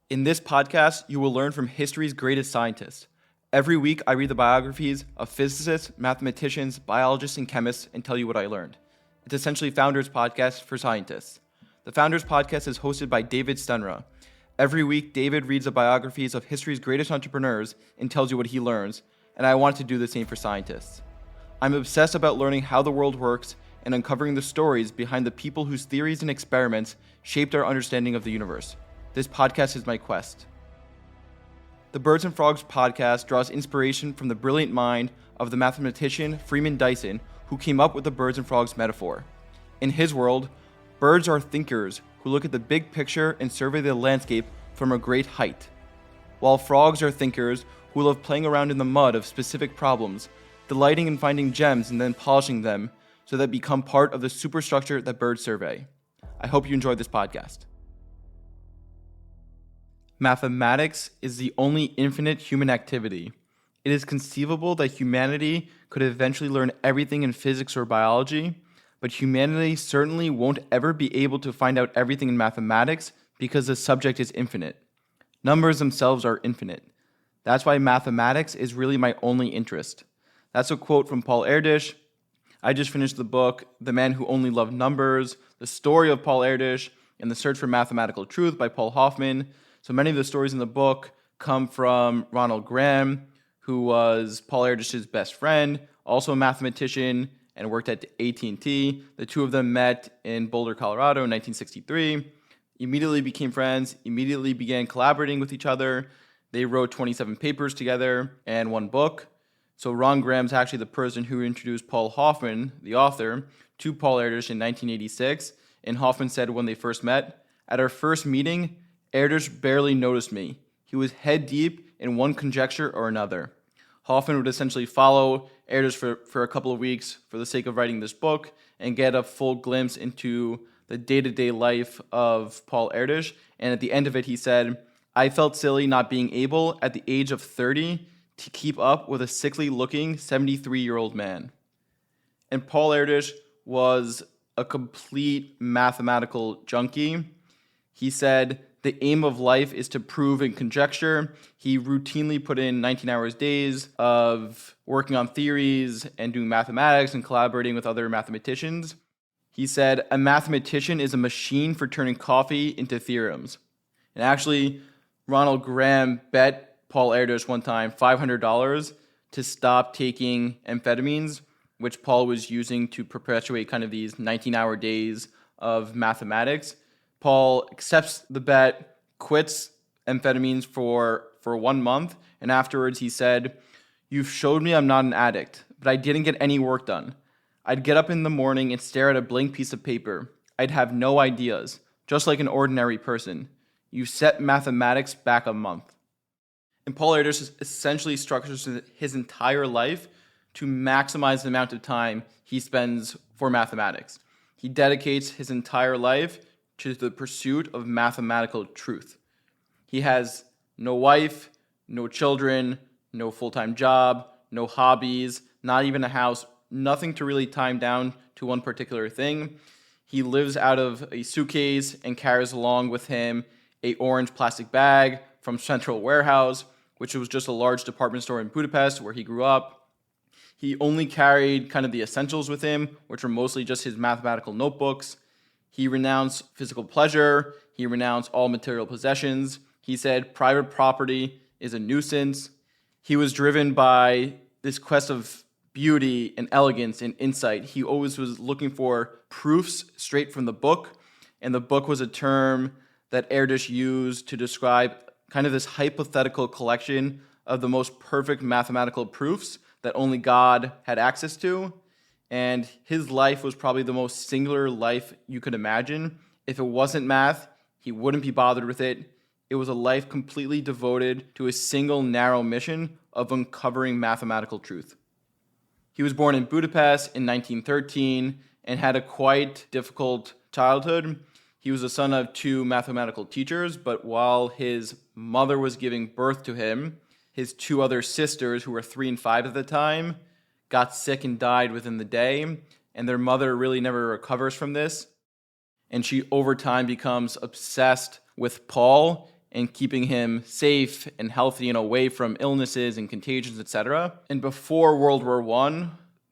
In this podcast, you will learn from history's greatest scientists. Every week, I read the biographies of physicists, mathematicians, biologists, and chemists and tell you what I learned. It's essentially Founders Podcast for scientists. The Founders Podcast is hosted by David Stenra. Every week, David reads the biographies of history's greatest entrepreneurs and tells you what he learns, and I want to do the same for scientists. I'm obsessed about learning how the world works and uncovering the stories behind the people whose theories and experiments shaped our understanding of the universe. This podcast is my quest. The Birds and Frogs podcast draws inspiration from the brilliant mind of the mathematician Freeman Dyson, who came up with the birds and frogs metaphor. In his world, birds are thinkers who look at the big picture and survey the landscape from a great height, while frogs are thinkers who love playing around in the mud of specific problems, delighting in finding gems and then polishing them so that become part of the superstructure that birds survey. I hope you enjoyed this podcast. Mathematics is the only infinite human activity. It is conceivable that humanity could eventually learn everything in physics or biology, but humanity certainly won't ever be able to find out everything in mathematics because the subject is infinite. Numbers themselves are infinite. That's why mathematics is really my only interest. That's a quote from Paul Erdos. I just finished the book, The Man Who Only Loved Numbers, The Story of Paul Erdos, and The Search for Mathematical Truth by Paul Hoffman. So many of the stories in the book come from Ronald Graham, who was Paul Erdős' best friend, also a mathematician, and worked at AT&T. The two of them met in Boulder, Colorado in 1963, immediately became friends, immediately began collaborating with each other. They wrote 27 papers together and one book. So Ron Graham's actually the person who introduced Paul Hoffman, the author, to Paul Erdos in 1986. And Hoffman said when they first met, "At our first meeting, Erdős barely noticed me. He was head deep in one conjecture or another." Hoffman would essentially follow Erdős for a couple of weeks for the sake of writing this book and get a full glimpse into the day-to-day life of Paul Erdos. And at the end of it, he said, "I felt silly not being able, at the age of 30, to keep up with a sickly-looking 73-year-old man." And Paul Erdos was a complete mathematical junkie. He said, "The aim of life is to prove and conjecture." He routinely put in 19 hours days of working on theories and doing mathematics and collaborating with other mathematicians. He said, "A mathematician is a machine for turning coffee into theorems." And actually, Ronald Graham bet Paul Erdos one time $500 to stop taking amphetamines, which Paul was using to perpetuate kind of these 19-hour days of mathematics. Paul accepts the bet, quits amphetamines for 1 month, and afterwards he said, "You've showed me I'm not an addict, but I didn't get any work done. I'd get up in the morning and stare at a blank piece of paper. I'd have no ideas, just like an ordinary person. You set mathematics back a month." And Paul Erdos essentially structures his entire life to maximize the amount of time he spends for mathematics. He dedicates his entire life to the pursuit of mathematical truth. He has no wife, no children, no full-time job, no hobbies, not even a house, nothing to really tie him down to one particular thing. He lives out of a suitcase and carries along with him an orange plastic bag from Central Warehouse, which was just a large department store in Budapest where he grew up. He only carried kind of the essentials with him, which were mostly just his mathematical notebooks. He renounced physical pleasure. He renounced all material possessions. He said private property is a nuisance. He was driven by this quest of beauty and elegance and insight. He always was looking for proofs straight from the book, and the book was a term that Erdős used to describe kind of this hypothetical collection of the most perfect mathematical proofs that only God had access to. And his life was probably the most singular life you could imagine. If it wasn't math, he wouldn't be bothered with it. It was a life completely devoted to a single narrow mission of uncovering mathematical truth. He was born in Budapest in 1913 and had a quite difficult childhood. He was the son of two mathematical teachers, but while his mother was giving birth to him, his two other sisters, who were 3 and 5 at the time, got sick and died within the day, and their mother really never recovers from this. And she, over time, becomes obsessed with Paul and keeping him safe and healthy and away from illnesses and contagions, etc. And before World War I,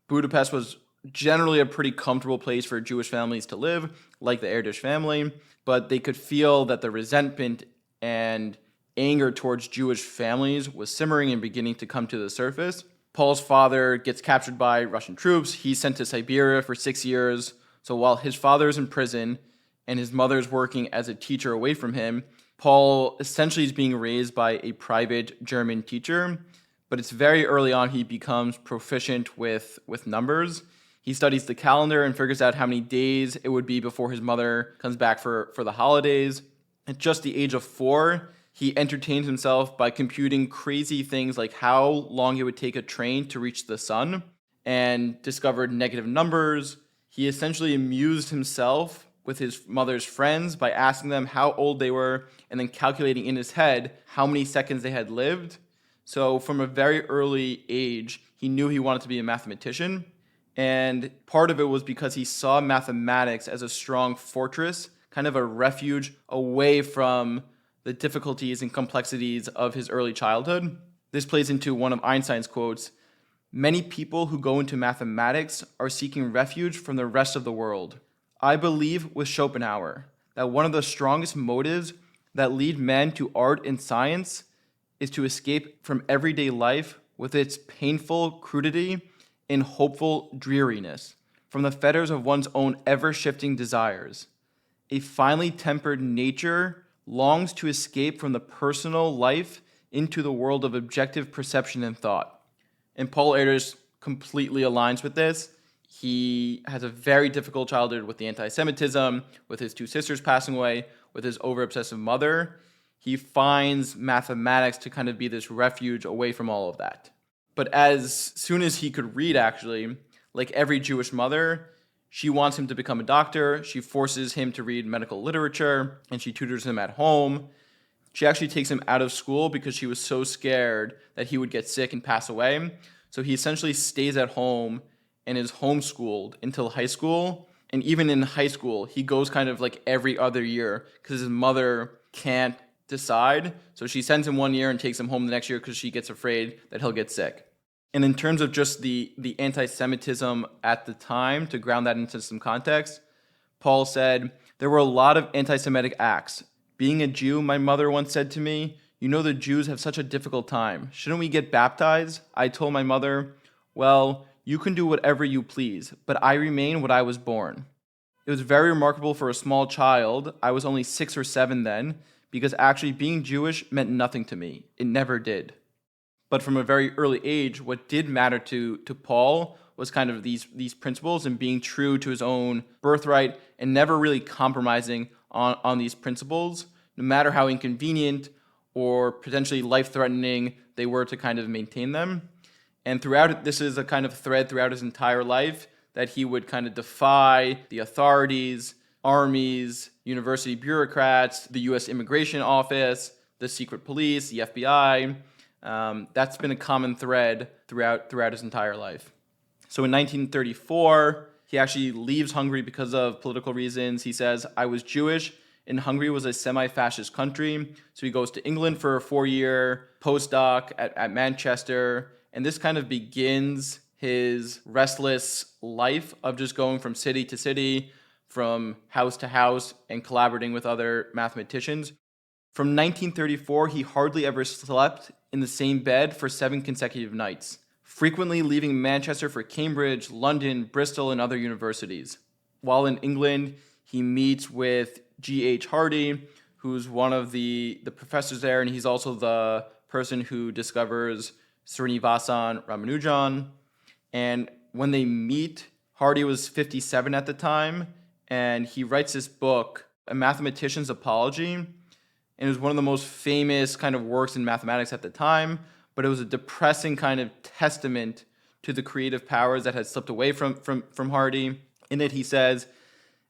Budapest was generally a pretty comfortable place for Jewish families to live, like the Erdős family, but they could feel that the resentment and anger towards Jewish families was simmering and beginning to come to the surface. Paul's father gets captured by Russian troops. He's sent to Siberia for 6 years. So while his father is in prison and his mother is working as a teacher away from him, Paul essentially is being raised by a private German teacher. But it's very early on he becomes proficient with numbers. He studies the calendar and figures out how many days it would be before his mother comes back for the holidays. At just the age of 4, he entertained himself by computing crazy things like how long it would take a train to reach the sun, and discovered negative numbers. He essentially amused himself with his mother's friends by asking them how old they were and then calculating in his head how many seconds they had lived. So from a very early age, he knew he wanted to be a mathematician. And part of it was because he saw mathematics as a strong fortress, kind of a refuge away from the difficulties and complexities of his early childhood. This plays into one of Einstein's quotes: "Many people who go into mathematics are seeking refuge from the rest of the world." I believe with Schopenhauer that one of the strongest motives that lead men to art and science is to escape from everyday life with its painful crudity and hopeful dreariness, from the fetters of one's own ever-shifting desires. A finely tempered nature longs to escape from the personal life into the world of objective perception and thought. And Paul Erdos completely aligns with this. He has a very difficult childhood with the anti-Semitism, with his 2 sisters passing away, with his over-obsessive mother. He finds mathematics to kind of be this refuge away from all of that. But as soon as he could read, actually, like every Jewish mother, she wants him to become a doctor. She forces him to read medical literature, and she tutors him at home. She actually takes him out of school because she was so scared that he would get sick and pass away. So he essentially stays at home and is homeschooled until high school. And even in high school, he goes kind of like every other year because his mother can't decide. So she sends him one year and takes him home the next year because she gets afraid that he'll get sick. And in terms of just the anti-Semitism at the time, to ground that into some context, Paul said, "There were a lot of anti-Semitic acts. Being a Jew, my mother once said to me, 'You know the Jews have such a difficult time. Shouldn't we get baptized?' I told my mother, 'Well, you can do whatever you please, but I remain what I was born.' It was very remarkable for a small child. I was only 6 or 7 then, because actually being Jewish meant nothing to me. It never did." But from a very early age, what did matter to Paul was kind of these principles and being true to his own birthright and never really compromising on these principles, no matter how inconvenient or potentially life-threatening they were to kind of maintain them. And this is a kind of thread throughout his entire life, that he would kind of defy the authorities, armies, university bureaucrats, the U.S. Immigration Office, the secret police, the FBI. That's been a common thread throughout his entire life. So in 1934, he actually leaves Hungary because of political reasons. He says, "I was Jewish, and Hungary was a semi-fascist country." So he goes to England for a 4-year postdoc at Manchester, and this kind of begins his restless life of just going from city to city, from house to house, and collaborating with other mathematicians. From 1934, he hardly ever slept in the same bed for 7 consecutive nights, frequently leaving Manchester for Cambridge, London, Bristol, and other universities. While in England, he meets with G.H. Hardy, who's one of the professors there, and he's also the person who discovers Srinivasan Ramanujan. And when they meet, Hardy was 57 at the time, and he writes this book, A Mathematician's Apology. And it was one of the most famous kind of works in mathematics at the time, but it was a depressing kind of testament to the creative powers that had slipped away from Hardy. In it, he says,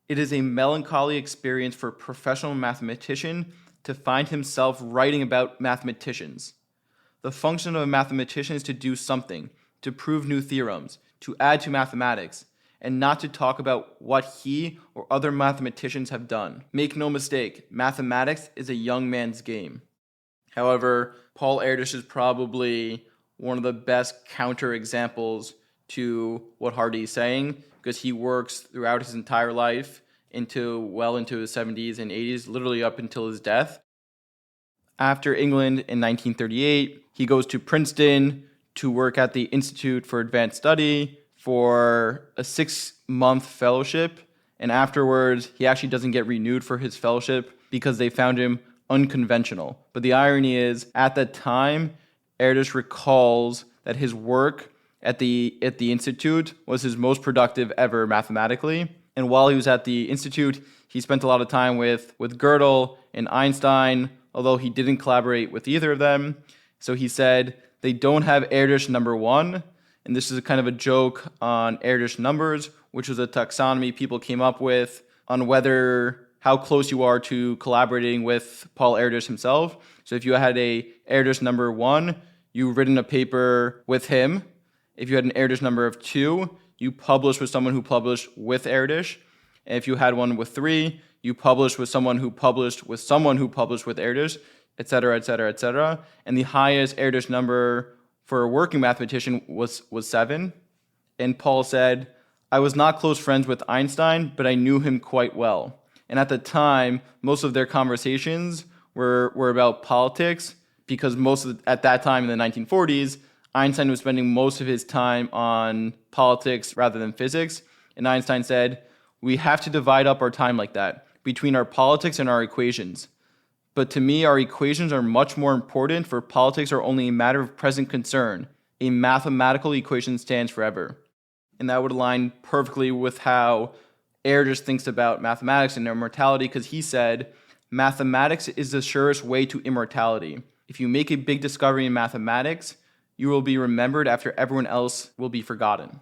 "It is a melancholy experience for a professional mathematician to find himself writing about mathematicians. The function of a mathematician is to do something, to prove new theorems, to add to mathematics, and not to talk about what he or other mathematicians have done. Make no mistake, mathematics is a young man's game. However, Paul Erdos is probably one of the best counter examples to what Hardy is saying, because he works throughout his entire life well into his 70s and 80s, literally up until his death. After England in 1938, he goes to Princeton to work at the Institute for Advanced Study for a 6-month fellowship. And afterwards, he actually doesn't get renewed for his fellowship because they found him unconventional. But the irony is, at that time, Erdős recalls that his work at the Institute was his most productive ever mathematically. And while he was at the Institute, he spent a lot of time with Gödel and Einstein, although he didn't collaborate with either of them. So he said, they don't have Erdős number one. And this is a kind of a joke on Erdős numbers, which was a taxonomy people came up with on how close you are to collaborating with Paul Erdos himself. So if you had a Erdős number one, you've written a paper with him. If you had an Erdős number of 2, you published with someone who published with Erdős. And if you had one with 3, you published with someone who published with someone who published with Erdős, et cetera, et cetera, et cetera. And the highest Erdős number for a working mathematician was 7. And Paul said, I was not close friends with Einstein, but I knew him quite well. And at the time, most of their conversations were about politics, because at that time in the 1940s, Einstein was spending most of his time on politics rather than physics. And Einstein said, we have to divide up our time like that, between our politics and our equations. But to me, our equations are much more important, for politics are only a matter of present concern. A mathematical equation stands forever. And that would align perfectly with how Erdős thinks about mathematics and immortality, because he said, mathematics is the surest way to immortality. If you make a big discovery in mathematics, you will be remembered after everyone else will be forgotten.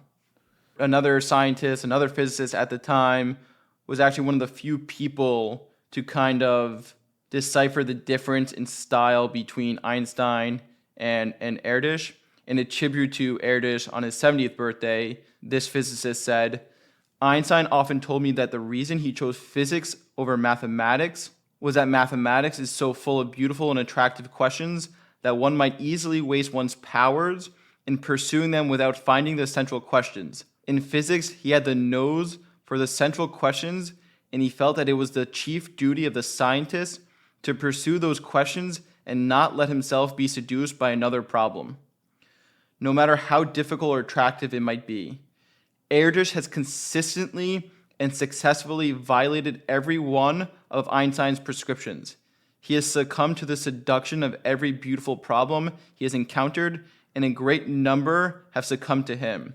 Another scientist, another physicist at the time, was actually one of the few people to kind of decipher the difference in style between Einstein and Erdős. In a tribute to Erdős on his 70th birthday, this physicist said, Einstein often told me that the reason he chose physics over mathematics was that mathematics is so full of beautiful and attractive questions that one might easily waste one's powers in pursuing them without finding the central questions. In physics, he had the nose for the central questions, and he felt that it was the chief duty of the scientist to pursue those questions and not let himself be seduced by another problem, no matter how difficult or attractive it might be. Erdős has consistently and successfully violated every one of Einstein's prescriptions. He has succumbed to the seduction of every beautiful problem he has encountered, and a great number have succumbed to him.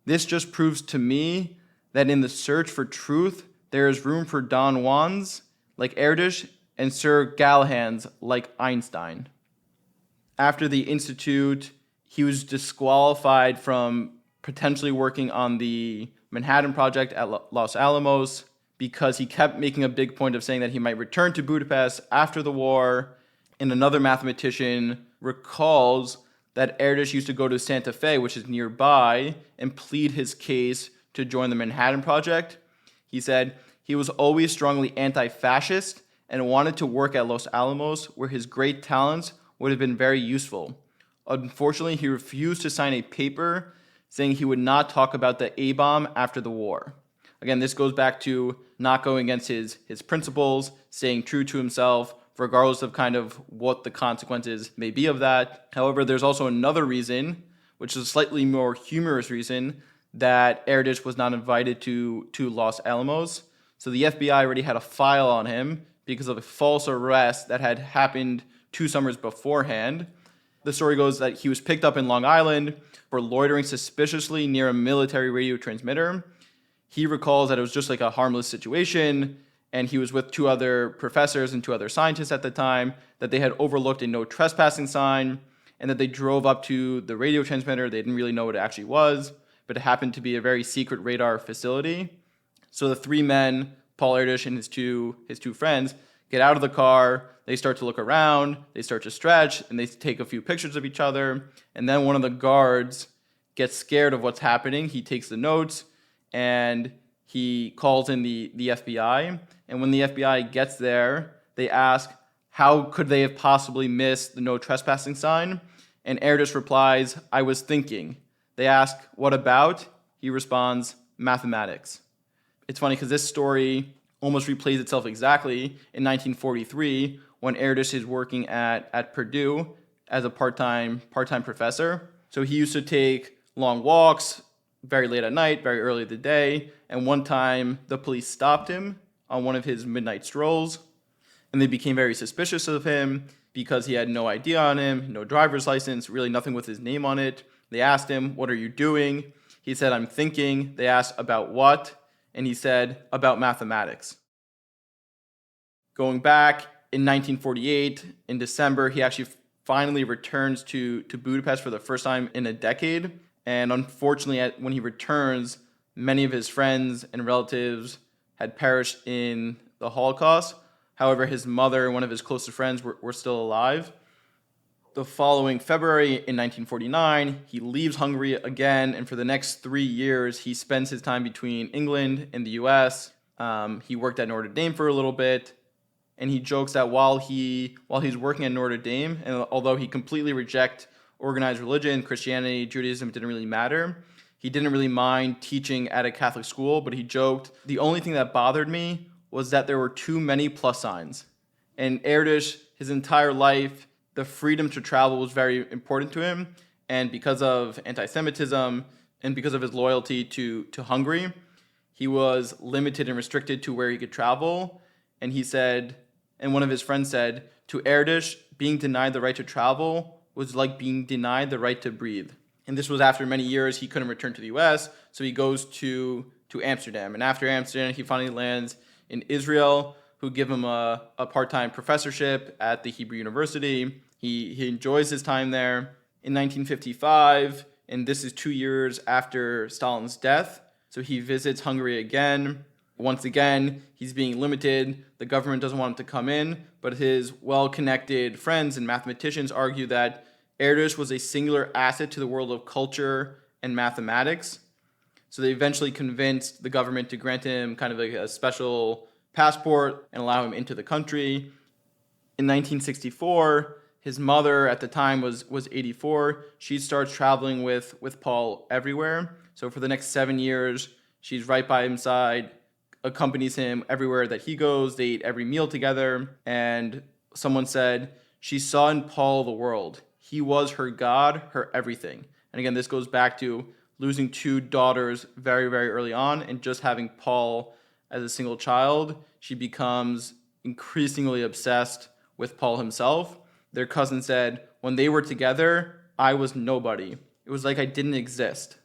This just proves to me that in the search for truth, there is room for Don Juans like Erdős and Sir Galahans like Einstein. After the Institute, he was disqualified from potentially working on the Manhattan Project at Los Alamos because he kept making a big point of saying that he might return to Budapest after the war. And another mathematician recalls that Erdős used to go to Santa Fe, which is nearby, and plead his case to join the Manhattan Project. He said he was always strongly anti-fascist and wanted to work at Los Alamos, where his great talents would have been very useful. Unfortunately, he refused to sign a paper saying he would not talk about the A-bomb after the war. Again, this goes back to not going against his principles, staying true to himself, regardless of kind of what the consequences may be of that. However, there's also another reason, which is a slightly more humorous reason, that Erdős was not invited to Los Alamos. So the FBI already had a file on him because of a false arrest that had happened 2 summers beforehand. The story goes that he was picked up in Long Island for loitering suspiciously near a military radio transmitter. He recalls that it was just like a harmless situation, and he was with 2 other professors and 2 other scientists at the time, that they had overlooked a no trespassing sign, and that they drove up to the radio transmitter. They didn't really know what it actually was, but it happened to be a very secret radar facility. So the 3 men, Paul Erdős and his two friends, get out of the car, they start to look around, they start to stretch, and they take a few pictures of each other. And then one of the guards gets scared of what's happening. He takes the notes, and he calls in the FBI. And when the FBI gets there, they ask, how could they have possibly missed the no trespassing sign? And Erdős replies, I was thinking. They ask, what about? He responds, mathematics. It's funny because this story almost replays itself exactly in 1943 when Erdős is working at Purdue as a part-time professor. So he used to take long walks very late at night, very early in the day, and one time the police stopped him on one of his midnight strolls, and they became very suspicious of him because he had no ID on him, no driver's license, really nothing with his name on it. They asked him, what are you doing? He said, I'm thinking. They asked, about what? And he said, about mathematics. Going back in 1948, in December, he actually finally returns to Budapest for the first time in a decade. And unfortunately, when he returns, many of his friends and relatives had perished in the Holocaust. However, his mother and one of his closest friends were still alive. The following February in 1949, he leaves Hungary again, and for the next 3 years, he spends his time between England and the US. He worked at Notre Dame for a little bit, and he jokes that while he's working at Notre Dame, and although he completely rejects organized religion, Christianity, Judaism, it didn't really matter. He didn't really mind teaching at a Catholic school, but he joked, the only thing that bothered me was that there were too many plus signs. And Erdős, his entire life, the freedom to travel was very important to him. And because of anti-Semitism and because of his loyalty to Hungary, he was limited and restricted to where he could travel. And he said, and one of his friends said, to Erdős, being denied the right to travel was like being denied the right to breathe. And this was after many years he couldn't return to the US, so he goes to Amsterdam. And after Amsterdam, he finally lands in Israel, who give him a part-time professorship at the Hebrew University. He enjoys his time there. In 1955, and this is 2 years after Stalin's death, so he visits Hungary again. Once again, he's being limited. The government doesn't want him to come in, but his well-connected friends and mathematicians argue that Erdős was a singular asset to the world of culture and mathematics. So they eventually convinced the government to grant him kind of like a special passport and allow him into the country. In 1964, his mother at the time was 84. She starts traveling with Paul everywhere. So for the next 7 years, she's right by his side, accompanies him everywhere that he goes. They eat every meal together. And someone said, she saw in Paul the world. He was her God, her everything. And again, this goes back to losing 2 daughters very, very early on and just having Paul as a single child. She becomes increasingly obsessed with Paul himself. Their cousin said, when they were together, I was nobody. It was like I didn't exist.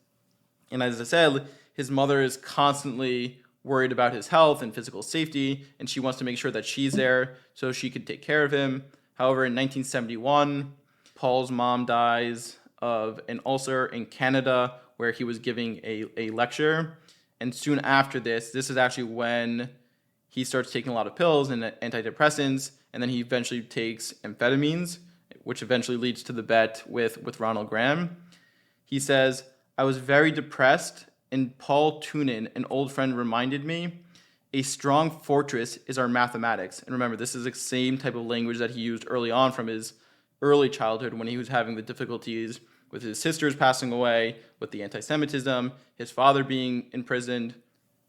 And as I said, his mother is constantly worried about his health and physical safety, and she wants to make sure that she's there so she could take care of him. However, in 1971, Paul's mom dies of an ulcer in Canada where he was giving a lecture. And soon after this is actually when he starts taking a lot of pills and antidepressants, and then he eventually takes amphetamines, which eventually leads to the bet with Ronald Graham. He says, I was very depressed, and Paul Tunin, an old friend, reminded me, a strong fortress is our mathematics. And remember, this is the same type of language that he used early on from his early childhood when he was having the difficulties with his sisters passing away, with the anti-Semitism, his father being imprisoned.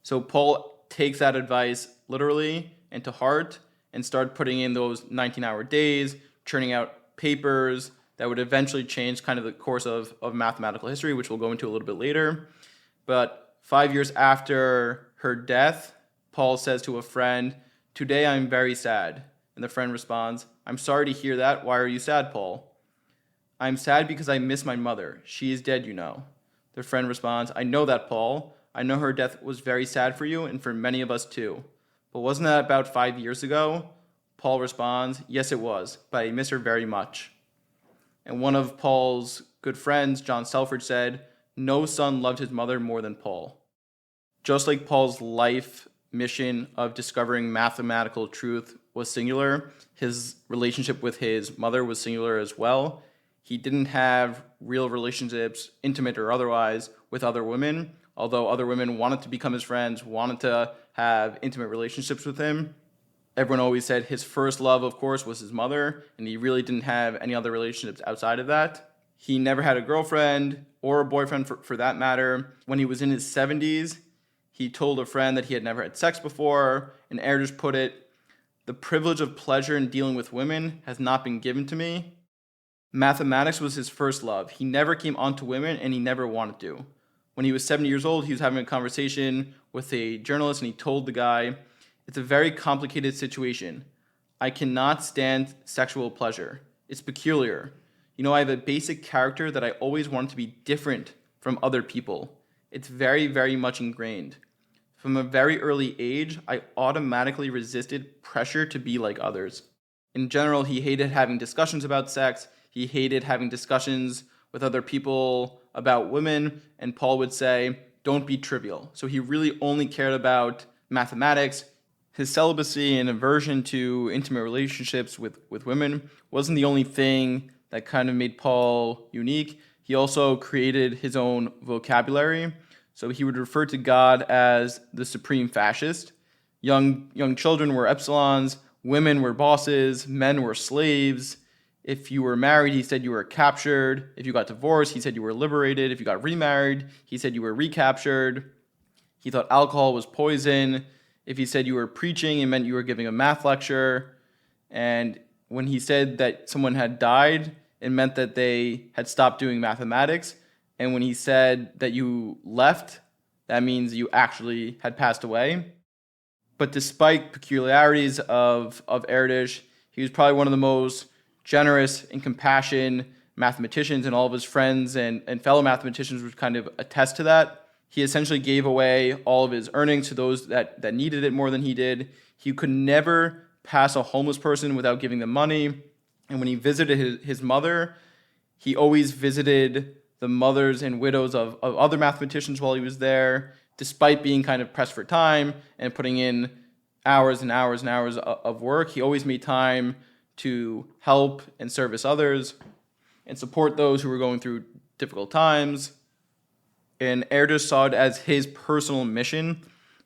So Paul takes that advice literally and to heart and started putting in those 19-hour days, churning out papers that would eventually change kind of the course of mathematical history, which we'll go into a little bit later. But 5 years after her death, Paul says to a friend, today I'm very sad. And the friend responds, I'm sorry to hear that. Why are you sad, Paul? I'm sad because I miss my mother. She is dead, you know. The friend responds, I know that, Paul. I know her death was very sad for you and for many of us too. But wasn't that about 5 years ago? Paul responds, yes, it was, but I miss her very much. And one of Paul's good friends, John Selfridge, said, no son loved his mother more than Paul. Just like Paul's life mission of discovering mathematical truth was singular, his relationship with his mother was singular as well. He didn't have real relationships, intimate or otherwise, with other women, although other women wanted to become his friends, wanted to have intimate relationships with him. Everyone always said his first love, of course, was his mother, and he really didn't have any other relationships outside of that. He never had a girlfriend or a boyfriend for that matter. When he was in his 70s, he told a friend that he had never had sex before, and Erdős put it, "The privilege of pleasure in dealing with women has not been given to me." Mathematics was his first love. He never came onto women, and he never wanted to. When he was 70 years old, he was having a conversation with a journalist, and he told the guy, "It's a very complicated situation. I cannot stand sexual pleasure. It's peculiar. You know, I have a basic character that I always wanted to be different from other people. It's very, very much ingrained. From a very early age, I automatically resisted pressure to be like others." In general, he hated having discussions about sex. He hated having discussions with other people about women, and Paul would say, "Don't be trivial." So he really only cared about mathematics. His celibacy and aversion to intimate relationships with women wasn't the only thing that kind of made Paul unique. He also created his own vocabulary. So he would refer to God as the supreme fascist. Young children were epsilons, women were bosses, men were slaves. If you were married, he said you were captured. If you got divorced, he said you were liberated. If you got remarried, he said you were recaptured. He thought alcohol was poison. If he said you were preaching, it meant you were giving a math lecture. And when he said that someone had died, it meant that they had stopped doing mathematics. And when he said that you left, that means you actually had passed away. But despite peculiarities of Erdős, he was probably one of the most generous and compassionate mathematicians, and all of his friends and fellow mathematicians would kind of attest to that. He essentially gave away all of his earnings to those that needed it more than he did. He could never pass a homeless person without giving them money. And when he visited his mother, he always visited the mothers and widows of other mathematicians while he was there, despite being kind of pressed for time and putting in hours and hours and hours of work. He always made time to help and service others and support those who were going through difficult times. And Erdős saw it as his personal mission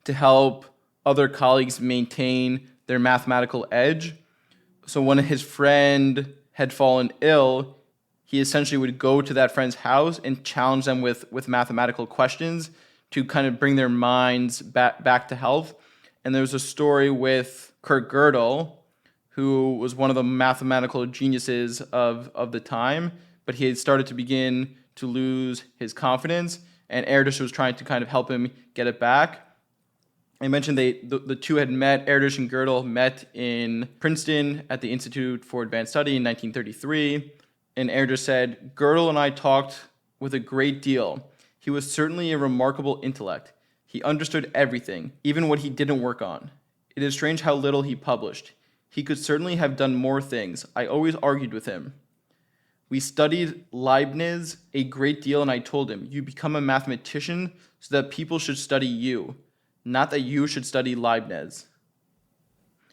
to help other colleagues maintain their mathematical edge. So when his friend had fallen ill, he essentially would go to that friend's house and challenge them with mathematical questions to kind of bring their minds back to health. And there was a story with Kurt Gödel, who was one of the mathematical geniuses of the time, but he had started to begin to lose his confidence, and Erdős was trying to kind of help him get it back. I mentioned the two had met. Erdős and Gödel met in Princeton at the Institute for Advanced Study in 1933, and Erdős said, "Gödel and I talked with a great deal. He was certainly a remarkable intellect. He understood everything, even what he didn't work on. It is strange how little he published. He could certainly have done more things. I always argued with him. We studied Leibniz a great deal, and I told him, you become a mathematician so that people should study you, not that you should study Leibniz."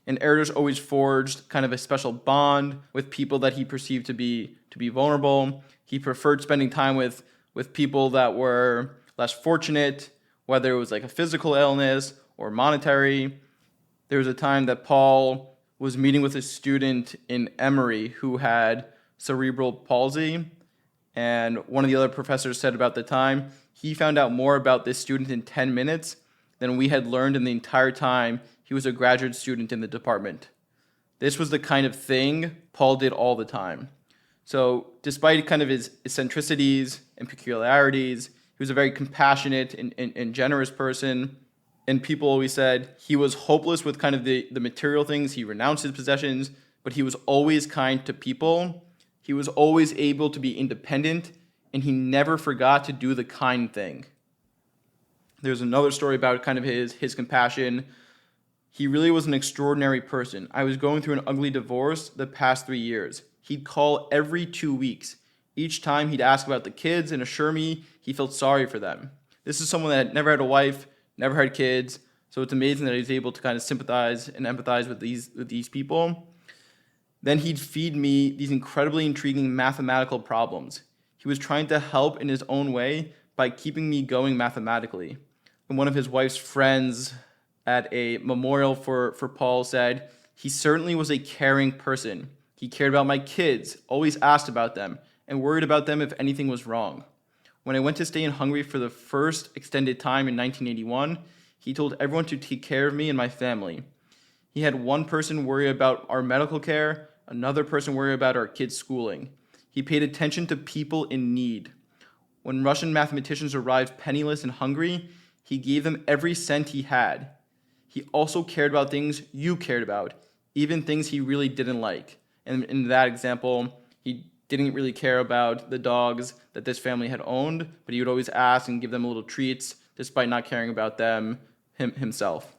And Erdős always forged kind of a special bond with people that he perceived to be vulnerable. He preferred spending time with people that were less fortunate, whether it was like a physical illness or monetary. There was a time that Paul was meeting with a student in Emory who had cerebral palsy, and one of the other professors said about the time, he found out more about this student in 10 minutes than we had learned in the entire time he was a graduate student in the department. This was the kind of thing Paul did all the time. So despite kind of his eccentricities and peculiarities, he was a very compassionate and generous person. And people always said he was hopeless with kind of the material things. He renounced his possessions, but he was always kind to people. He was always able to be independent, and he never forgot to do the kind thing. There's another story about kind of his compassion. He really was an extraordinary person. I was going through an ugly divorce the past 3 years. He'd call every 2 weeks. Each time he'd ask about the kids and assure me he felt sorry for them. This is someone that had never had a wife, never had kids, so it's amazing that he's able to kind of sympathize and empathize with these people. Then he'd feed me these incredibly intriguing mathematical problems. He was trying to help in his own way by keeping me going mathematically. And one of his wife's friends at a memorial for Paul said, "He certainly was a caring person. He cared about my kids, always asked about them, and worried about them if anything was wrong. When I went to stay in Hungary for the first extended time in 1981, he told everyone to take care of me and my family. He had one person worry about our medical care, another person worry about our kids' schooling. He paid attention to people in need. When Russian mathematicians arrived penniless in Hungary, he gave them every cent he had. He also cared about things you cared about, even things he really didn't like." And in that example, he didn't really care about the dogs that this family had owned, but he would always ask and give them little treats, despite not caring about them himself.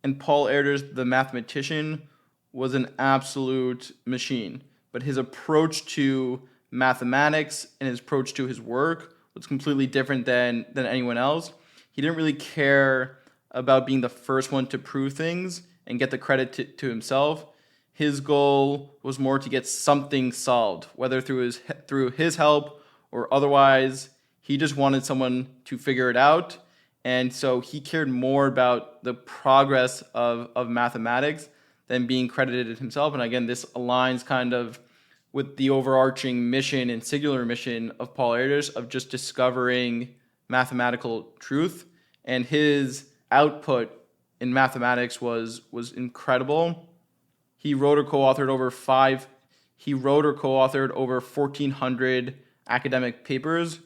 And Paul Erdos, the mathematician, was an absolute machine. But his approach to mathematics and his approach to his work was completely different than anyone else. He didn't really care about being the first one to prove things and get the credit to himself. His goal was more to get something solved, whether through his help or otherwise. He just wanted someone to figure it out. And so he cared more about the progress of mathematics than being credited himself. And again, this aligns kind of with the overarching mission and singular mission of Paul Erdos of just discovering mathematical truth. And his output in mathematics was incredible. He wrote or co-authored over 1,400 academic papers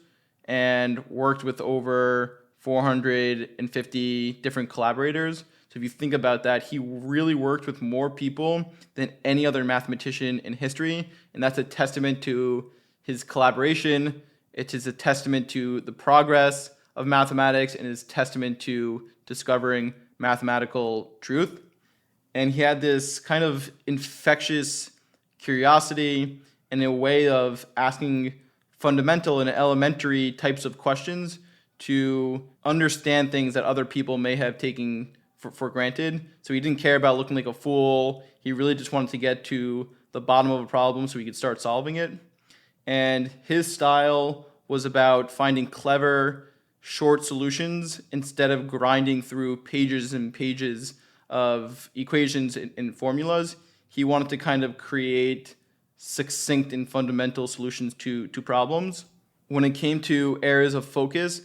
and worked with over 450 different collaborators. So if you think about that, he really worked with more people than any other mathematician in history, and that's a testament to his collaboration. It is a testament to the progress of mathematics and is testament to discovering mathematical truth. And he had this kind of infectious curiosity and a way of asking fundamental and elementary types of questions to understand things that other people may have taken for granted. So he didn't care about looking like a fool. He really just wanted to get to the bottom of a problem so he could start solving it. And his style was about finding clever, short solutions instead of grinding through pages and pages of equations and formulas. He wanted to kind of create succinct and fundamental solutions to problems. When it came to areas of focus,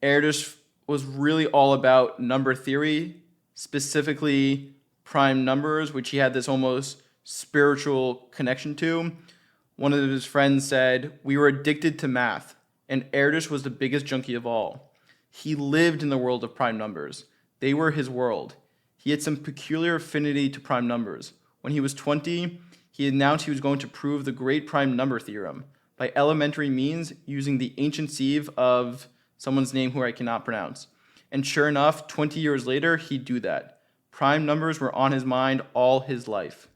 Erdős was really all about number theory, specifically prime numbers, which he had this almost spiritual connection to. One of his friends said, "We were addicted to math, and Erdős was the biggest junkie of all. He lived in the world of prime numbers. They were his world. He had some peculiar affinity to prime numbers. When he was 20, he announced he was going to prove the great prime number theorem by elementary means using the ancient sieve of someone's name who I cannot pronounce. And sure enough, 20 years later, he'd do that. Prime numbers were on his mind all his life."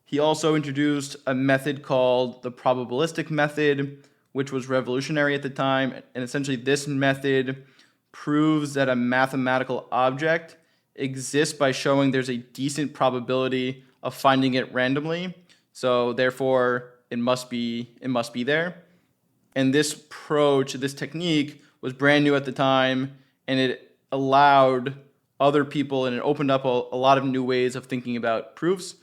He also introduced a method called the probabilistic method, which was revolutionary at the time. And essentially, this method proves that a mathematical object exists by showing there's a decent probability of finding it randomly. So therefore, it must be there. And this approach, this technique, was brand new at the time, and it allowed other people, and it opened up a lot of new ways of thinking about proofs.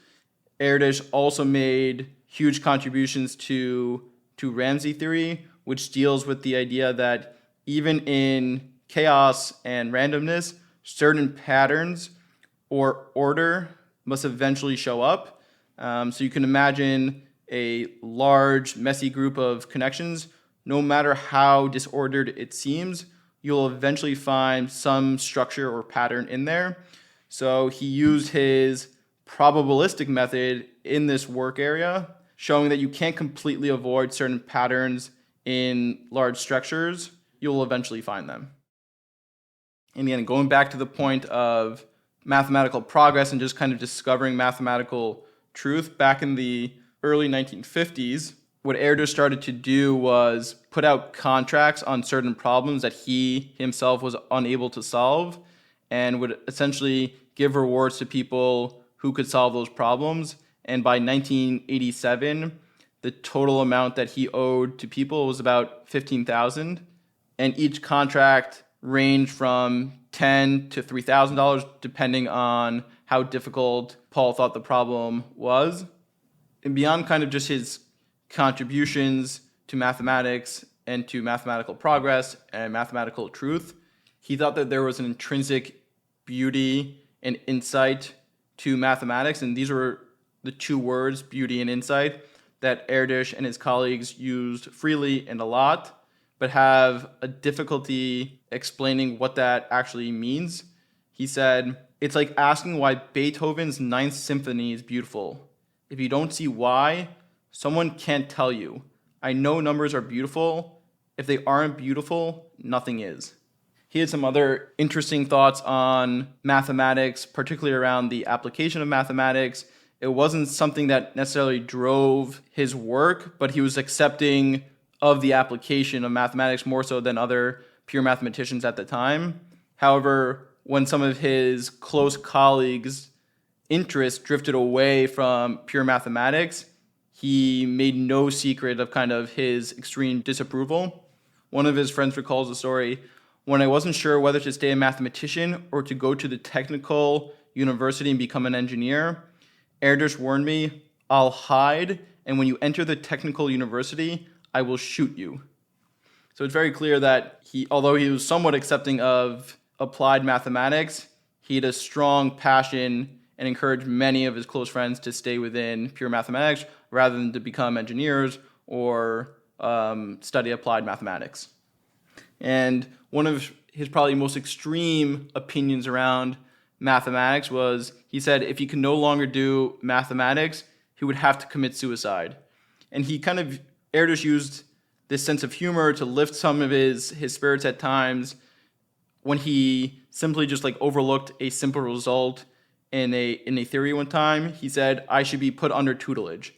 Erdős also made huge contributions to Ramsey theory, which deals with the idea that even in chaos and randomness, certain patterns or order must eventually show up. So you can imagine a large, messy group of connections. No matter how disordered it seems, you'll eventually find some structure or pattern in there. So he used his probabilistic method in this work area, showing that you can't completely avoid certain patterns in large structures. You'll eventually find them. And again, going back to the point of mathematical progress and just kind of discovering mathematical truth, back in the early 1950s, what Erdős started to do was put out contracts on certain problems that he himself was unable to solve, and would essentially give rewards to people who could solve those problems. And by 1987, the total amount that he owed to people was about 15,000, and each contract ranged from $10 to $3,000 depending on how difficult Paul thought the problem was. And beyond kind of just his contributions to mathematics and to mathematical progress and mathematical truth, he thought that there was an intrinsic beauty and insight to mathematics, and these were the two words, beauty and insight, that Erdős and his colleagues used freely and a lot, but have a difficulty explaining what that actually means. He said, "It's like asking why Beethoven's Ninth Symphony is beautiful. If you don't see why, someone can't tell you. I know numbers are beautiful. If they aren't beautiful, nothing is." He had some other interesting thoughts on mathematics, particularly around the application of mathematics. It wasn't something that necessarily drove his work, but he was accepting of the application of mathematics more so than other pure mathematicians at the time. However, when some of his close colleagues' interest drifted away from pure mathematics, he made no secret of kind of his extreme disapproval. One of his friends recalls the story, "When I wasn't sure whether to stay a mathematician or to go to the technical university and become an engineer, Erdős warned me, 'I'll hide, and when you enter the technical university, I will shoot you.'" So it's very clear that although he was somewhat accepting of applied mathematics, he had a strong passion and encouraged many of his close friends to stay within pure mathematics rather than to become engineers or study applied mathematics. And one of his probably most extreme opinions around mathematics was, he said if he could no longer do mathematics, he would have to commit suicide. And Erdős used this sense of humor to lift some of his spirits at times when he simply just overlooked a simple result in a theory one time. He said, "I should be put under tutelage."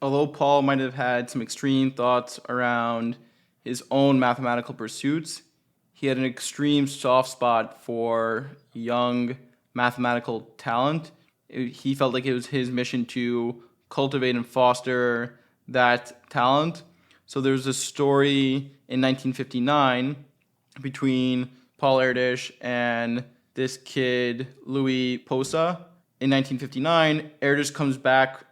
Although Paul might have had some extreme thoughts around his own mathematical pursuits, he had an extreme soft spot for young mathematical talent. He felt like it was his mission to cultivate and foster that talent. So there's a story in 1959 between Paul Erdos and this kid, Louis Posa. In 1959, Erdős comes back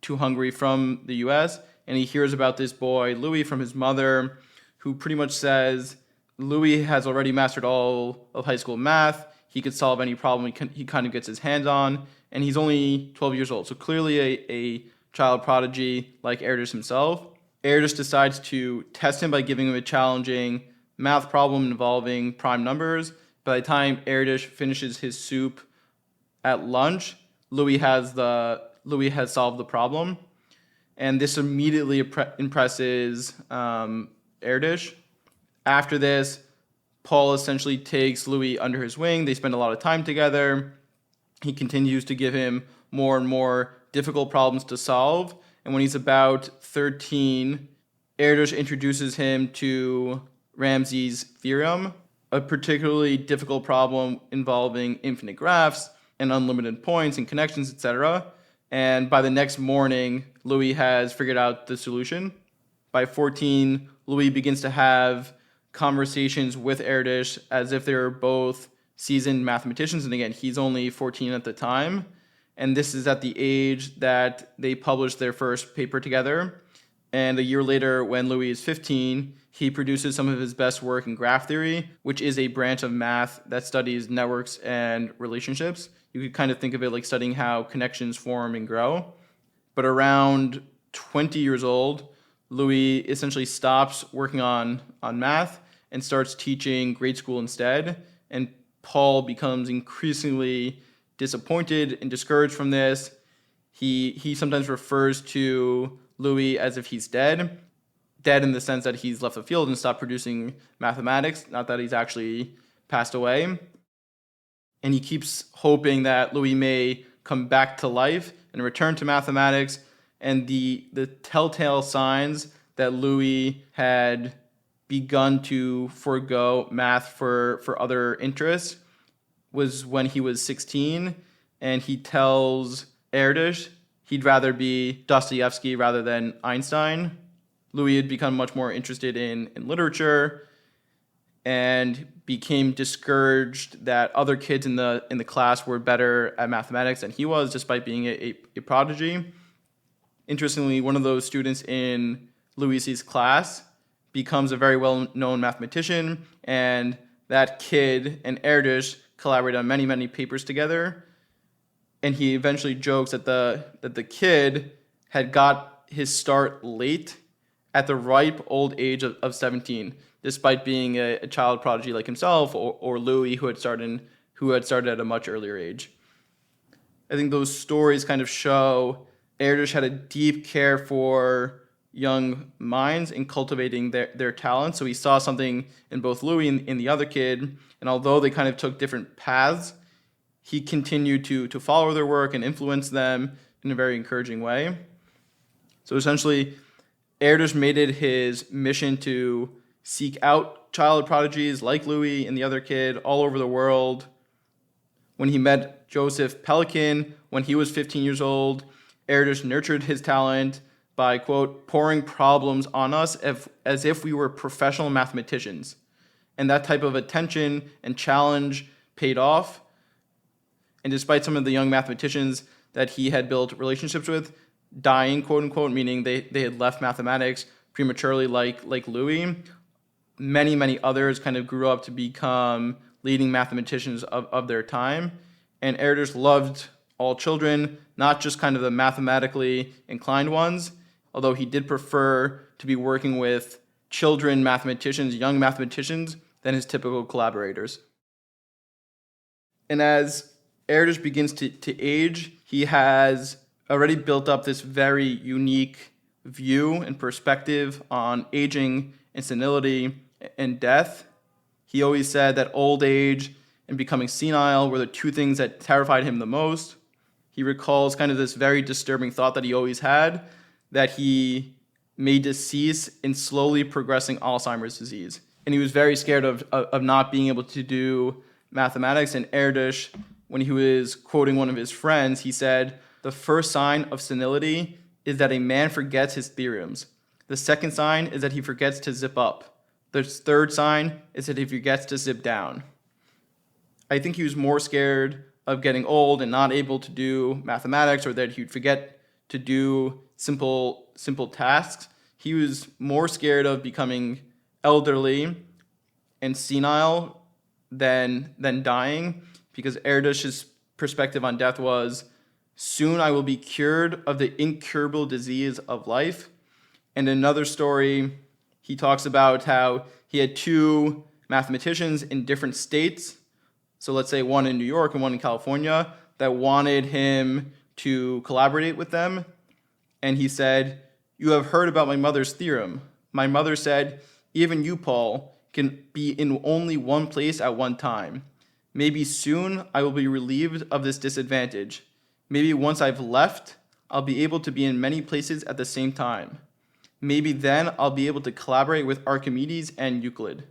to Hungary from the US, and he hears about this boy, Louis, from his mother, who pretty much says, Louis has already mastered all of high school math. He could solve any problem he kind of gets his hands on, and he's only 12 years old. So clearly a child prodigy like Erdős himself. Erdős decides to test him by giving him a challenging math problem involving prime numbers. By the time Erdős finishes his soup at lunch, Louis has solved the problem, and this immediately impresses Erdős. After this, Paul essentially takes Louis under his wing. They spend a lot of time together. He continues to give him more and more difficult problems to solve. And when he's about 13, Erdős introduces him to Ramsey's theorem, a particularly difficult problem involving infinite graphs and unlimited points and connections, etc. And by the next morning, Louis has figured out the solution. By 14, Louis begins to have conversations with Erdős as if they were both seasoned mathematicians. And again, he's only 14 at the time. And this is at the age that they published their first paper together. And a year later, when Louis is 15, he produces some of his best work in graph theory, which is a branch of math that studies networks and relationships. You could kind of think of it like studying how connections form and grow. But around 20 years old, Louis essentially stops working on math and starts teaching grade school instead. And Paul becomes increasingly disappointed and discouraged from this. He sometimes refers to Louis as if he's dead in the sense that he's left the field and stopped producing mathematics, not that he's actually passed away. And he keeps hoping that Louis may come back to life and return to mathematics. And the telltale signs that Louis had begun to forego math for other interests was when he was 16, and he tells Erdős he'd rather be Dostoevsky rather than Einstein. Louis had become much more interested in literature and became discouraged that other kids in the class were better at mathematics than he was, despite being a prodigy. Interestingly, one of those students in Louis's class becomes a very well-known mathematician, and that kid and Erdős collaborate on many, many papers together. And he eventually jokes that the kid had got his start late at the ripe old age of 17, despite being a child prodigy like himself, or Louis, who had started at a much earlier age. I think those stories kind of show Erdős had a deep care for young minds in cultivating their talents. So he saw something in both Louis and in the other kid, and although they kind of took different paths, he continued to follow their work and influence them in a very encouraging way. So essentially, Erdős made it his mission to seek out child prodigies like Louis and the other kid all over the world. When he met Joseph Pelikan when he was 15 years old, Erdős nurtured his talent by, quote, pouring problems on us as if we were professional mathematicians. And that type of attention and challenge paid off. And despite some of the young mathematicians that he had built relationships with dying, quote unquote, meaning they had left mathematics prematurely like Louis, many others kind of grew up to become leading mathematicians of their time. And Erdős loved all children, not just kind of the mathematically inclined ones, although he did prefer to be working with children mathematicians, young mathematicians, than his typical collaborators. And as Erdős begins to age, he has already built up this very unique view and perspective on aging and senility and death. He always said that old age and becoming senile were the two things that terrified him the most. He recalls kind of this very disturbing thought that he always had, that he may decease in slowly progressing Alzheimer's disease. And he was very scared of not being able to do mathematics. And Erdős, when he was quoting one of his friends, he said, "The first sign of senility is that a man forgets his theorems. The second sign is that he forgets to zip up. The third sign is that he forgets to zip down." I think he was more scared of getting old and not able to do mathematics, or that he'd forget to do simple tasks. He was more scared of becoming elderly and senile than dying, because Erdős's perspective on death was, "Soon I will be cured of the incurable disease of life." And in another story, he talks about how he had two mathematicians in different states, so let's say one in New York and one in California, that wanted him to collaborate with them. And he said, "You have heard about my mother's theorem. My mother said, even you, Paul, can be in only one place at one time. Maybe soon I will be relieved of this disadvantage. Maybe once I've left, I'll be able to be in many places at the same time. Maybe then I'll be able to collaborate with Archimedes and Euclid."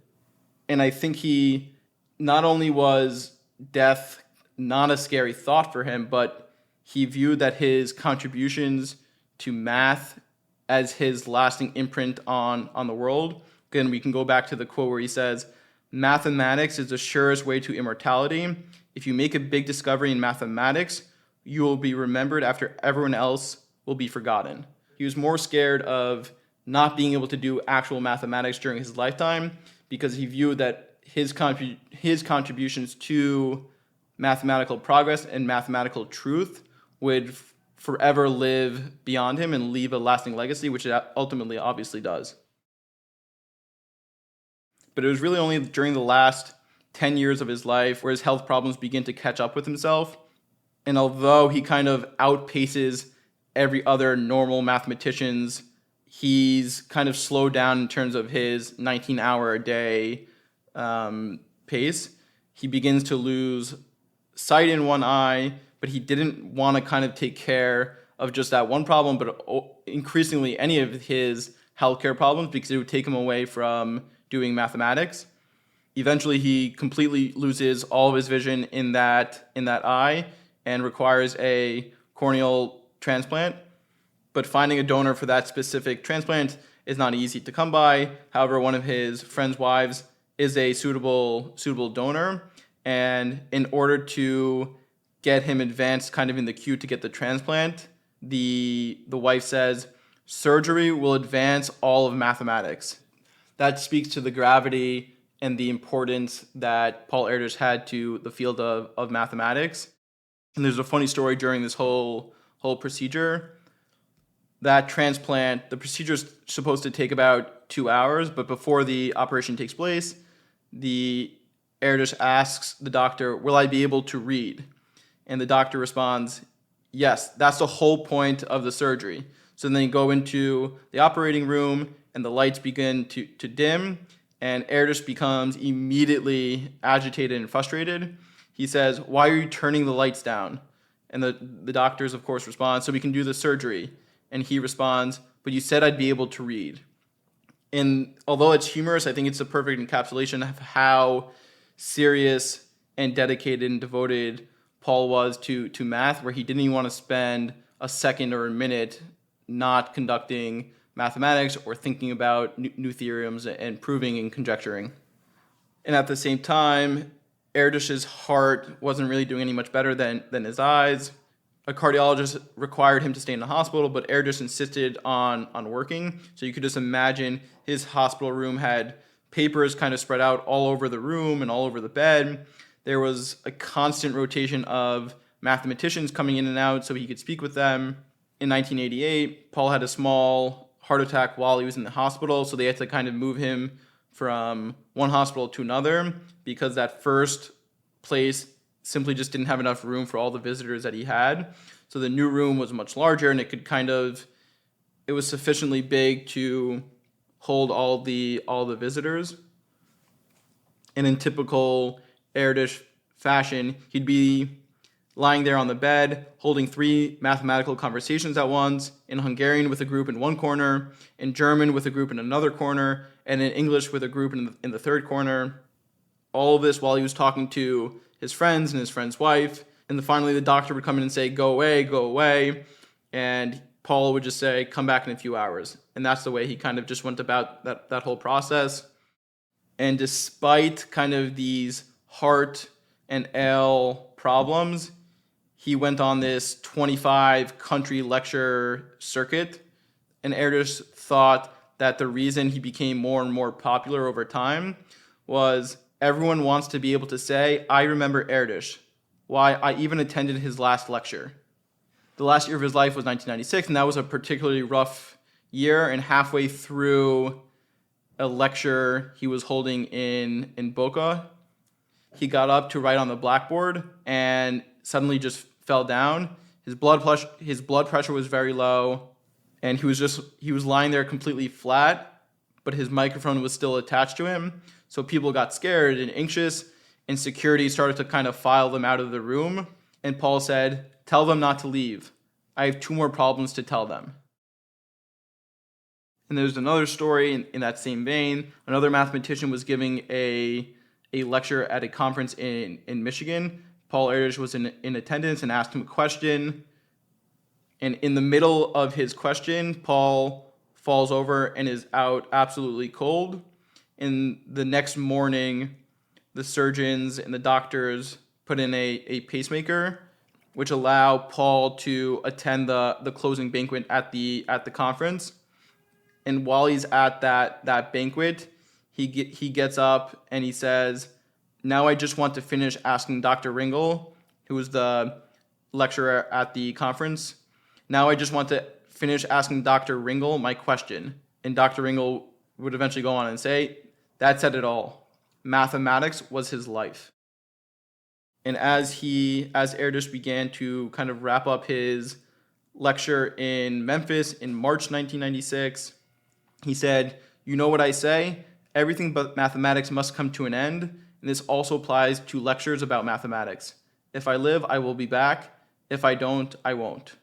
And I think he not only was death not a scary thought for him, but he viewed that his contributions to math as his lasting imprint on the world. Again, we can go back to the quote where he says, "Mathematics is the surest way to immortality. If you make a big discovery in mathematics, you will be remembered after everyone else will be forgotten." He was more scared of not being able to do actual mathematics during his lifetime, because he viewed that his contributions to mathematical progress and mathematical truth would forever live beyond him and leave a lasting legacy, which it ultimately obviously does. But it was really only during the last 10 years of his life where his health problems begin to catch up with himself. And although he kind of outpaces every other normal mathematicians, he's kind of slowed down in terms of his 19-hour-a-day pace. He begins to lose sight in one eye, but he didn't want to kind of take care of just that one problem, but increasingly any of his healthcare problems, because it would take him away from doing mathematics. Eventually, he completely loses all of his vision in that eye and requires a corneal transplant, but finding a donor for that specific transplant is not easy to come by. However, one of his friend's wives is a suitable donor, and in order to get him advanced kind of in the queue to get the transplant, the wife says, surgery will advance all of mathematics. That speaks to the gravity and the importance that Paul Erdos had to the field of mathematics. And there's a funny story during this whole procedure. That transplant, the procedure is supposed to take about 2 hours, but before the operation takes place, the Erdős asks the doctor, will I be able to read? And the doctor responds, yes, that's the whole point of the surgery. So then they go into the operating room and the lights begin to dim, and Erdős becomes immediately agitated and frustrated. He says, why are you turning the lights down? And the doctors, of course, respond, so we can do the surgery. And he responds, but you said I'd be able to read. And although it's humorous, I think it's a perfect encapsulation of how serious and dedicated and devoted Paul was to math, where he didn't even want to spend a second or a minute not conducting mathematics or thinking about new theorems and proving and conjecturing. And at the same time, Erdős's heart wasn't really doing any much better than his eyes. A cardiologist required him to stay in the hospital, but Erdős insisted on working. So you could just imagine his hospital room had papers kind of spread out all over the room and all over the bed. There was a constant rotation of mathematicians coming in and out so he could speak with them. In 1988, Paul had a small heart attack while he was in the hospital, so they had to kind of move him from one hospital to another because that first place simply just didn't have enough room for all the visitors that he had. So the new room was much larger, and it was sufficiently big to hold all the visitors. And in typical Erdős fashion, he'd be lying there on the bed, holding 3 mathematical conversations at once, in Hungarian with a group in one corner, in German with a group in another corner, and in English with a group in the third corner. All of this while he was talking to his friends and his friend's wife. And then finally the doctor would come in and say, go away. And Paul would just say, come back in a few hours. And that's the way he kind of just went about that whole process. And despite kind of these heart and ale problems, he went on this 25-country lecture circuit. And Erdős thought that the reason he became more and more popular over time was everyone wants to be able to say, I remember Erdős. Why, I even attended his last lecture. The last year of his life was 1996, and that was a particularly rough year. And halfway through a lecture he was holding in Boca, he got up to write on the blackboard and suddenly just fell down. His blood pressure was very low, and he was lying there completely flat, but his microphone was still attached to him. So people got scared and anxious, and security started to kind of file them out of the room. And Paul said, tell them not to leave. I have 2 more problems to tell them. And there's another story in that same vein. Another mathematician was giving a lecture at a conference in Michigan. Paul Erdos was in attendance and asked him a question. And in the middle of his question, Paul falls over and is out absolutely cold. And the next morning, the surgeons and the doctors put in a pacemaker, which allow Paul to attend the closing banquet at the conference. And while he's at that banquet, he gets up and he says, now I just want to finish asking Dr. Ringel, who was the lecturer at the conference, now I just want to finish asking Dr. Ringel my question. And Dr. Ringel would eventually go on and say, that said it all. Mathematics was his life. And as Erdős began to kind of wrap up his lecture in Memphis in March 1996, he said, you know what I say? Everything but mathematics must come to an end, and this also applies to lectures about mathematics. If I live, I will be back. If I don't, I won't.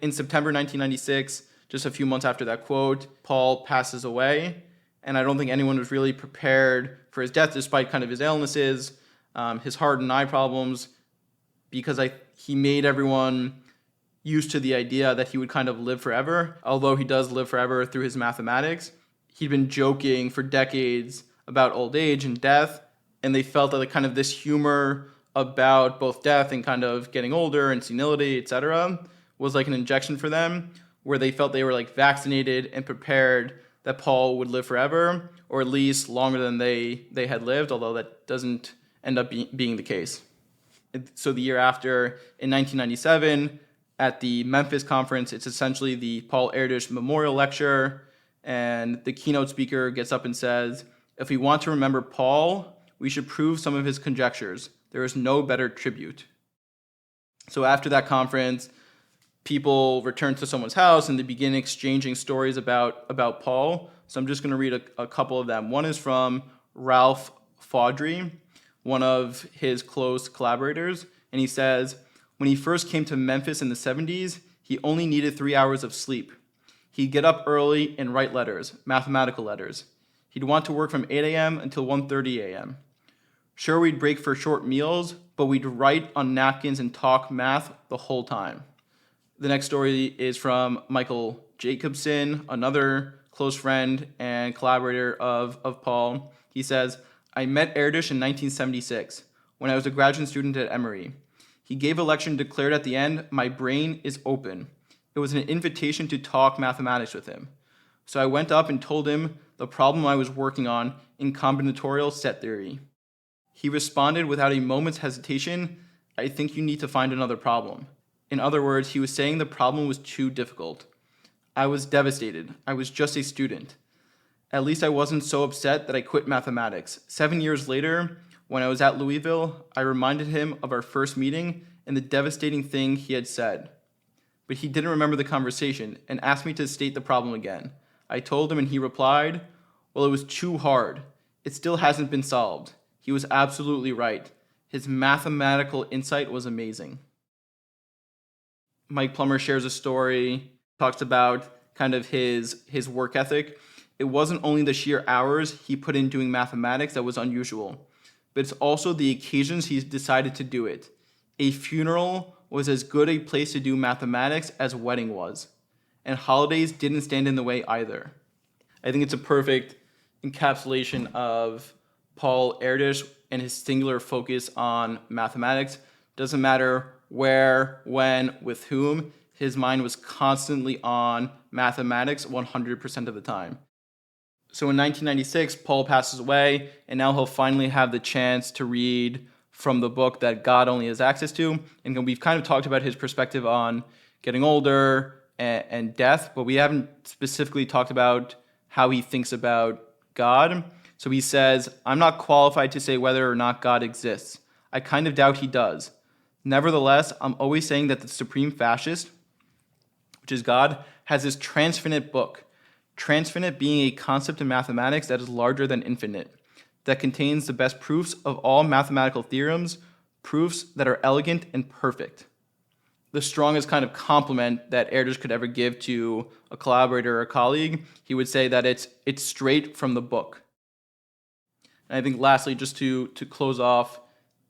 In September 1996, just a few months after that quote, Paul passes away, and I don't think anyone was really prepared for his death, despite kind of his illnesses, his heart and eye problems, because he made everyone used to the idea that he would kind of live forever, although he does live forever through his mathematics. He'd been joking for decades about old age and death, and they felt that kind of this humor about both death and kind of getting older and senility, etc., was like an injection for them, where they felt they were like vaccinated and prepared that Paul would live forever, or at least longer than they had lived, although that doesn't end up being the case. So the year after, in 1997, at the Memphis conference, it's essentially the Paul Erdos Memorial Lecture, and the keynote speaker gets up and says, "If we want to remember Paul, we should prove some of his conjectures. There is no better tribute." So after that conference, people return to someone's house and they begin exchanging stories about Paul. So I'm just going to read a couple of them. One is from Ralph Faudry, one of his close collaborators, and he says, when he first came to Memphis in the 70s, he only needed 3 hours of sleep. He'd get up early and write letters, mathematical letters. He'd want to work from 8 a.m. until 1:30 a.m. Sure, we'd break for short meals, but we'd write on napkins and talk math the whole time. The next story is from Michael Jacobson, another close friend and collaborator of Paul. He says, I met Erdős in 1976 when I was a graduate student at Emory. He gave a lecture and declared at the end, "My brain is open." It was an invitation to talk mathematics with him. So I went up and told him the problem I was working on in combinatorial set theory. He responded without a moment's hesitation, "I think you need to find another problem." In other words, he was saying the problem was too difficult. I was devastated. I was just a student. At least I wasn't so upset that I quit mathematics. 7 years later, when I was at Louisville, I reminded him of our first meeting and the devastating thing he had said. But he didn't remember the conversation and asked me to state the problem again. I told him and he replied, "Well, it was too hard. It still hasn't been solved." He was absolutely right. His mathematical insight was amazing. Mike Plummer shares a story, talks about kind of his work ethic. It wasn't only the sheer hours he put in doing mathematics that was unusual, but it's also the occasions he decided to do it. A funeral was as good a place to do mathematics as a wedding was, and holidays didn't stand in the way either. I think it's a perfect encapsulation of Paul Erdos and his singular focus on mathematics. Doesn't matter where, when, with whom, his mind was constantly on mathematics 100% of the time. So in 1996, Paul passes away, and now he'll finally have the chance to read from the book that God only has access to. And we've kind of talked about his perspective on getting older and death, but we haven't specifically talked about how he thinks about God. So he says, "I'm not qualified to say whether or not God exists. I kind of doubt he does. Nevertheless, I'm always saying that the supreme fascist, which is God, has this transfinite book. Transfinite being a concept in mathematics that is larger than infinite, that contains the best proofs of all mathematical theorems, proofs that are elegant and perfect." The strongest kind of compliment that Erdős could ever give to a collaborator or a colleague, he would say that it's straight from the book. And I think lastly, just to close off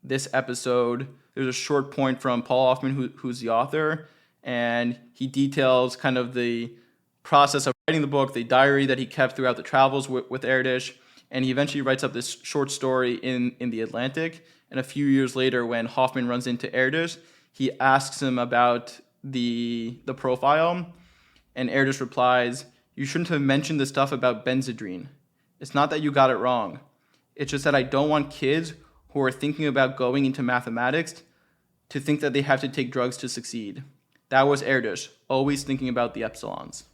this episode, there's a short point from Paul Hoffman, who's the author, and he details kind of the process of writing the book, the diary that he kept throughout the travels with Erdős, and he eventually writes up this short story in the Atlantic. And a few years later, when Hoffman runs into Erdős, he asks him about the profile, and Erdős replies, "You shouldn't have mentioned the stuff about Benzedrine. It's not that you got it wrong. It's just that I don't want kids who are thinking about going into mathematics to think that they have to take drugs to succeed." That was Erdős, always thinking about the epsilons.